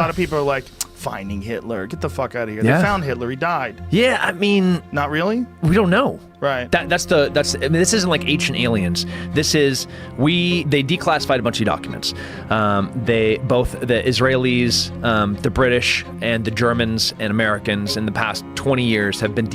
A lot of people are like, finding Hitler. Get the fuck out of here. Yeah. They found Hitler. He died. Yeah, I mean, Not really? we don't know. Right. I mean, this isn't like Ancient Aliens. This is, they declassified a bunch of documents. Both the Israelis, the British, and the Germans and Americans in the past 20 years have been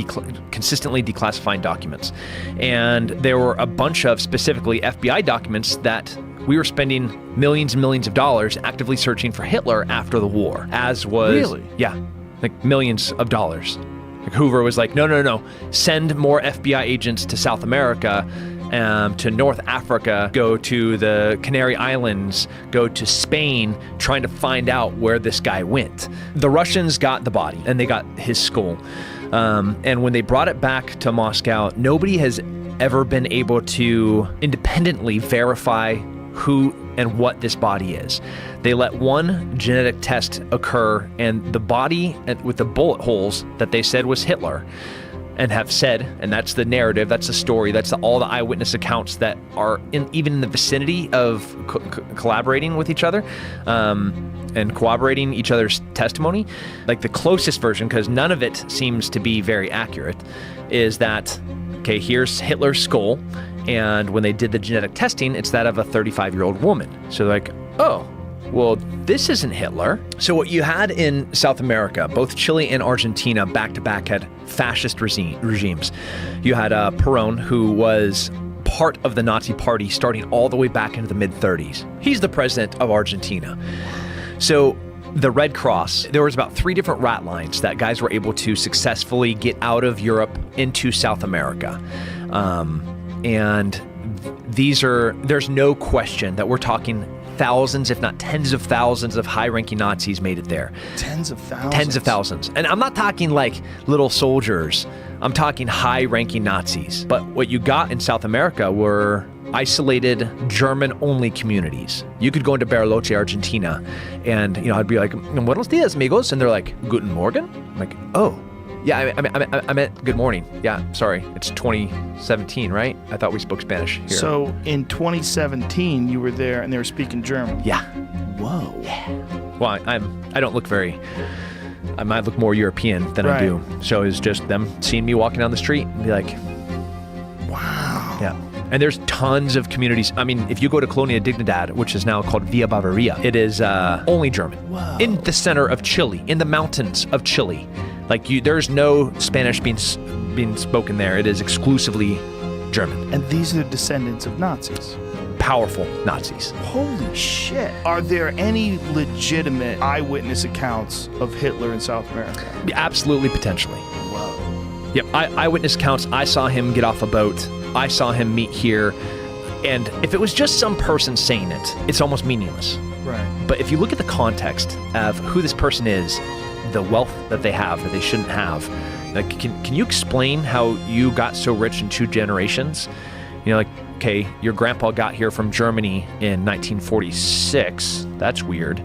consistently declassifying documents. And there were a bunch of specifically FBI documents that we were spending millions and millions of dollars actively searching for Hitler after the war, as was... Really? Yeah, like millions of dollars. Like Hoover was like, no, send more FBI agents to South America, to North Africa, go to the Canary Islands, go to Spain, trying to find out where this guy went. The Russians got the body, and they got his skull. And when they brought it back to Moscow, nobody has ever been able to independently verify who and what this body is. They let one genetic test occur, and the body with the bullet holes that they said was Hitler, and have said, and that's the narrative, that's the story, that's all the eyewitness accounts that are even in the vicinity of collaborating with each other, and corroborating each other's testimony. Like the closest version, because none of it seems to be very accurate, is that, okay, here's Hitler's skull, and when they did the genetic testing, it's that of a 35-year-old woman. So they're like, oh, well, this isn't Hitler. So what you had in South America, both Chile and Argentina back-to-back had fascist regimes. You had Perón, who was part of the Nazi party starting all the way back into the mid-30s. He's the president of Argentina. So the Red Cross, there was about 3 different rat lines that guys were able to successfully get out of Europe into South America. And there's no question that we're talking thousands, if not tens of thousands of high-ranking Nazis made it there. Tens of thousands? Tens of thousands. And I'm not talking like little soldiers. I'm talking high-ranking Nazis. But what you got in South America were isolated German-only communities. You could go into Bariloche, Argentina, and I'd be like, "Buenos dias, amigos," and they're like, "Guten Morgen?" I'm like, "Oh, yeah, I meant good morning. Yeah, sorry, it's 2017, right? I thought we spoke Spanish here." So in 2017, you were there, and they were speaking German. Yeah. Whoa. Yeah. Well, I don't look very. I might look more European than I do. So it's just them seeing me walking down the street and be like, wow. Yeah. And there's tons of communities. I mean, if you go to Colonia Dignidad, which is now called Villa Bavaria, it is only German. Whoa. In the center of Chile, in the mountains of Chile. Like there's no Spanish being spoken there. It is exclusively German. And these are descendants of Nazis. Powerful Nazis. Holy shit. Are there any legitimate eyewitness accounts of Hitler in South America? Absolutely, potentially. Whoa. Yep, eyewitness accounts. I saw him get off a boat. I saw him meet here. And if it was just some person saying it, it's almost meaningless. Right. But if you look at the context of who this person is, the wealth that they have that they shouldn't have, like, can you explain how you got so rich in 2 generations? Like, okay, your grandpa got here from Germany in 1946. That's weird.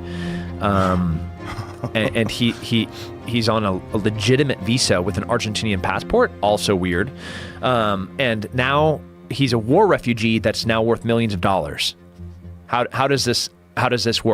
And he's on a legitimate visa with an Argentinian passport. Also weird. And now he's a war refugee that's now worth millions of dollars. How does this work?